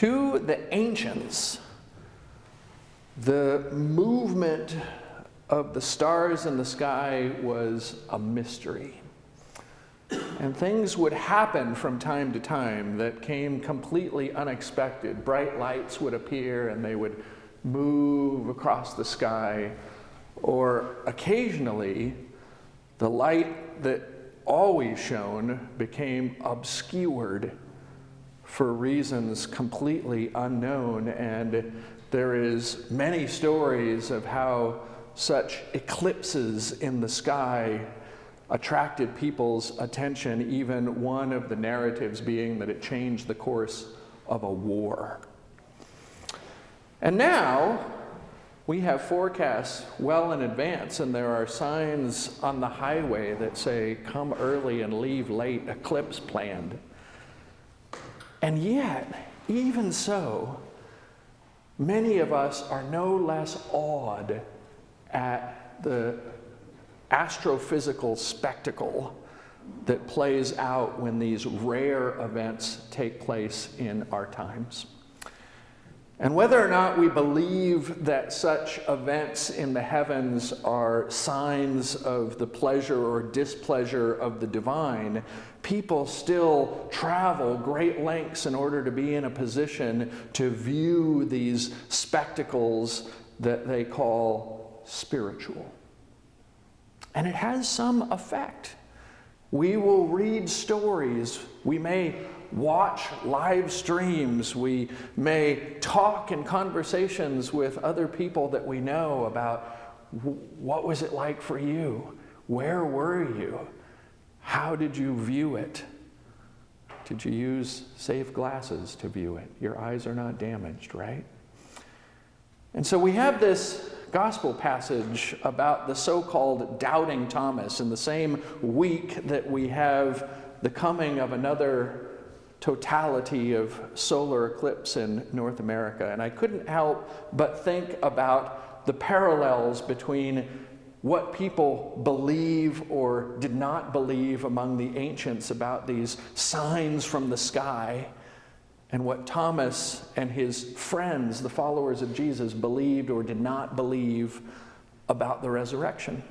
To the ancients, the movement of the stars in the sky was a mystery. And things would happen from time to time that came completely unexpected. Bright lights would appear and they would move across the sky. Or occasionally, the light that always shone became obscured for reasons completely unknown. And there is many stories of how such eclipses in the sky attracted people's attention, even one of the narratives being that it changed the course of a war. And now we have forecasts well in advance, and there are signs on the highway that say, come early and leave late, eclipse planned. And yet, even so, many of us are no less awed at the astrophysical spectacle that plays out when these rare events take place in our times. And whether or not we believe that such events in the heavens are signs of the pleasure or displeasure of the divine, people still travel great lengths in order to be in a position to view these spectacles that they call spiritual. And it has some effect. We will read stories. We may watch live streams. We may talk in conversations with other people that we know about what was it like for you? Where were you? How did you view it? Did you use safe glasses to view it? Your eyes are not damaged, right? And so we have this gospel passage about the so-called doubting Thomas in the same week that we have the coming of another totality of solar eclipse in North America. And I couldn't help but think about the parallels between what people believe or did not believe among the ancients about these signs from the sky, and what Thomas and his friends, the followers of Jesus, believed or did not believe about the resurrection.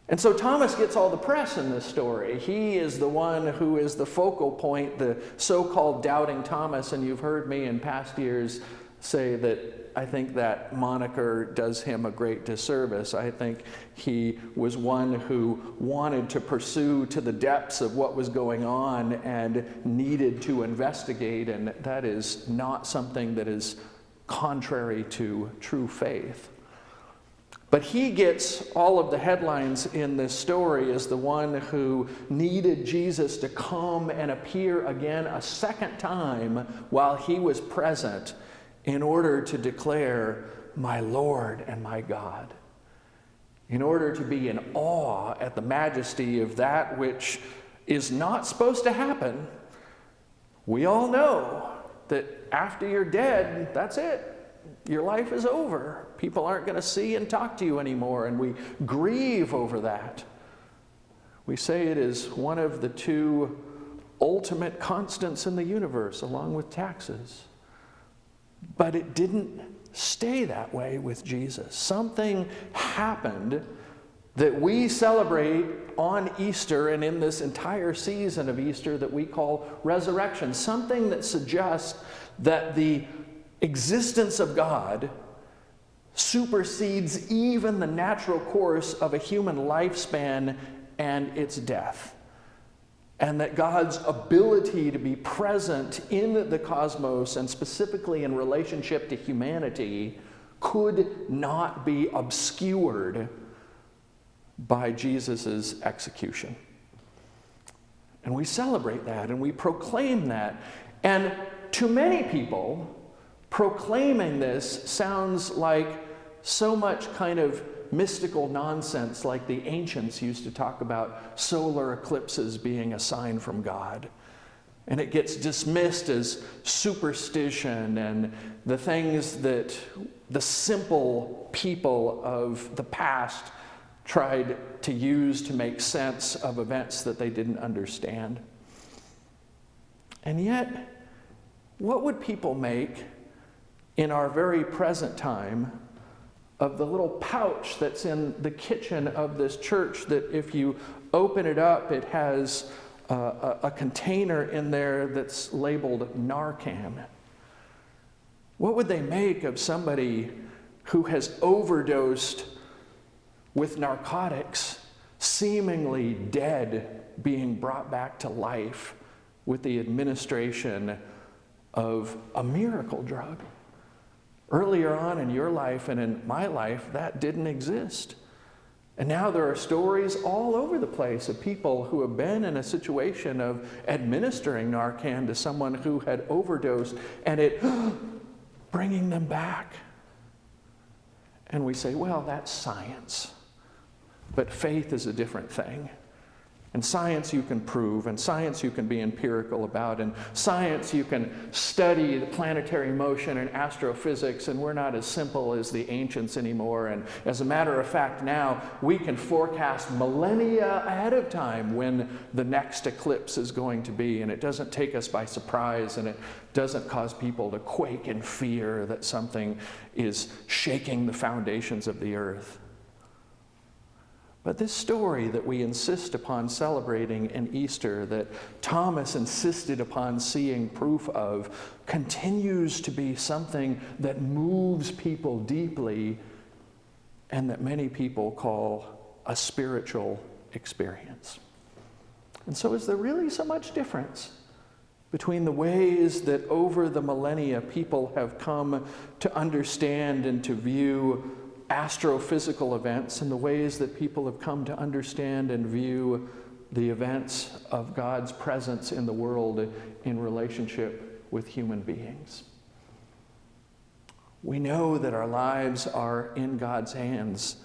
And so Thomas gets all the press in this story. He is the one who is the focal point, the so-called doubting Thomas, and you've heard me in past years say that I think that moniker does him a great disservice. I think he was one who wanted to pursue to the depths of what was going on and needed to investigate, and that is not something that is contrary to true faith. But he gets all of the headlines in this story as the one who needed Jesus to come and appear again a second time while he was present in order to declare, my Lord and my God. In order to be in awe at the majesty of that which is not supposed to happen. We all know that after you're dead, that's it. Your life is over. People aren't going to see and talk to you anymore, and we grieve over that. We say it is one of the two ultimate constants in the universe, along with taxes. But it didn't stay that way with Jesus. Something happened that we celebrate on Easter and in this entire season of Easter that we call resurrection. Something that suggests that the existence of God supersedes even the natural course of a human lifespan and its death. And that God's ability to be present in the cosmos, and specifically in relationship to humanity, could not be obscured by Jesus' execution. And we celebrate that and we proclaim that. And to many people, proclaiming this sounds like so much kind of mystical nonsense, like the ancients used to talk about solar eclipses being a sign from God. And it gets dismissed as superstition and the things that the simple people of the past tried to use to make sense of events that they didn't understand. And yet, What would people make in our very present time of the little pouch that's in the kitchen of this church that if you open it up, it has a container in there that's labeled Narcan? What would they make of somebody who has overdosed with narcotics, seemingly dead, being brought back to life with the administration of a miracle drug? Earlier on in your life and in my life, that didn't exist. And now there are stories all over the place of people who have been in a situation of administering Narcan to someone who had overdosed and it bringing them back. And we say, well, that's science. But faith is a different thing. And science you can prove, and science you can be empirical about, and science you can study the planetary motion and astrophysics, and we're not as simple as the ancients anymore. And as a matter of fact, now we can forecast millennia ahead of time when the next eclipse is going to be, and it doesn't take us by surprise, and it doesn't cause people to quake in fear that something is shaking the foundations of the earth. But this story that we insist upon celebrating in Easter, that Thomas insisted upon seeing proof of, continues to be something that moves people deeply and that many people call a spiritual experience. And so is there really so much difference between the ways that over the millennia people have come to understand and to view astrophysical events and the ways that people have come to understand and view the events of God's presence in the world in relationship with human beings? We know that our lives are in God's hands,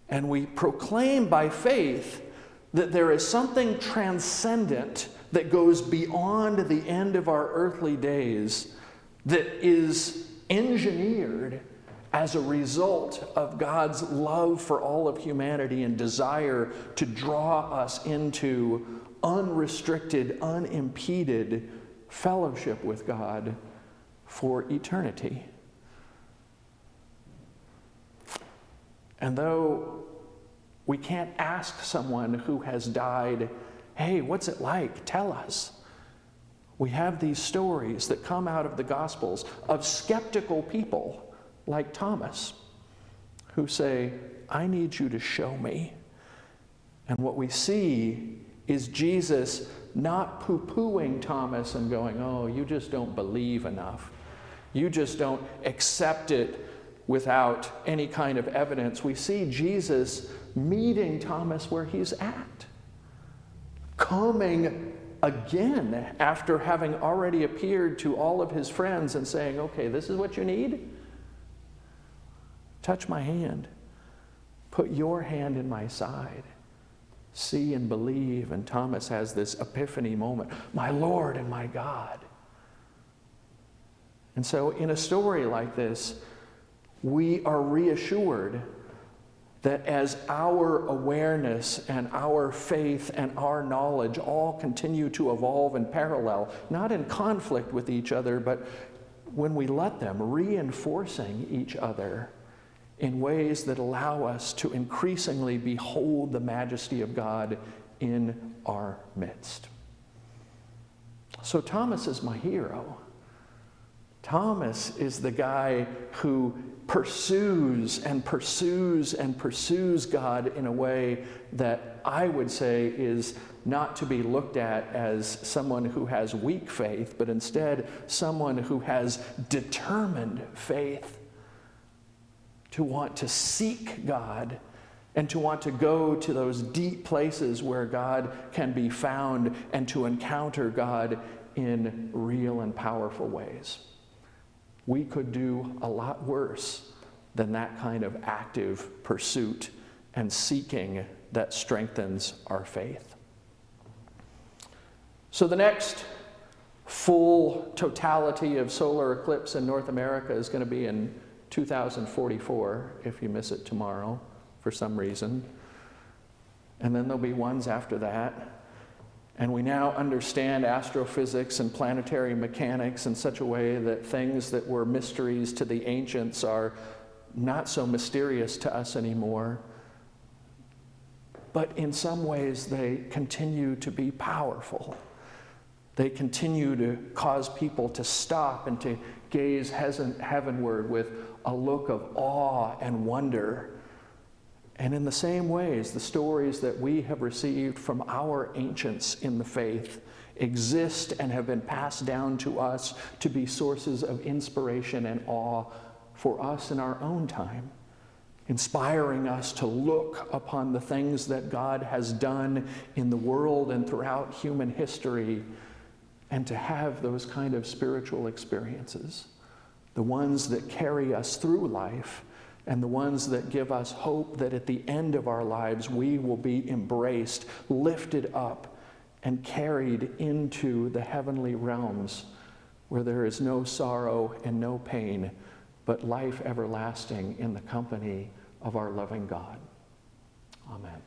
and we proclaim by faith that there is something transcendent that goes beyond the end of our earthly days that is engineered as a result of God's love for all of humanity and desire to draw us into unrestricted, unimpeded fellowship with God for eternity. And though we can't ask someone who has died, hey, what's it like? Tell us. We have these stories that come out of the Gospels of skeptical people like Thomas, who say, I need you to show me. And what we see is Jesus not poo-pooing Thomas and going, oh, you just don't believe enough. You just don't accept it without any kind of evidence. We see Jesus meeting Thomas where he's at, coming again after having already appeared to all of his friends and saying, okay, this is what you need? Touch my hand. Put your hand in my side. See and believe. And Thomas has this epiphany moment. My Lord and my God. And so in a story like this, we are reassured that as our awareness and our faith and our knowledge all continue to evolve in parallel, not in conflict with each other, but when we let them, reinforcing each other in ways that allow us to increasingly behold the majesty of God in our midst. So Thomas is my hero. Thomas is the guy who pursues and pursues and pursues God in a way that I would say is not to be looked at as someone who has weak faith, but instead someone who has determined faith, to want to seek God and to want to go to those deep places where God can be found and to encounter God in real and powerful ways. We could do a lot worse than that kind of active pursuit and seeking that strengthens our faith. So the next full totality of solar eclipse in North America is going to be in 2044, if you miss it tomorrow for some reason. And then there'll be ones after that. And we now understand astrophysics and planetary mechanics in such a way that things that were mysteries to the ancients are not so mysterious to us anymore. But in some ways, they continue to be powerful. They continue to cause people to stop and to gaze heavenward with a look of awe and wonder. And in the same ways, the stories that we have received from our ancients in the faith exist and have been passed down to us to be sources of inspiration and awe for us in our own time, inspiring us to look upon the things that God has done in the world and throughout human history, and to have those kind of spiritual experiences, the ones that carry us through life, and the ones that give us hope that at the end of our lives we will be embraced, lifted up, and carried into the heavenly realms where there is no sorrow and no pain, but life everlasting in the company of our loving God. Amen.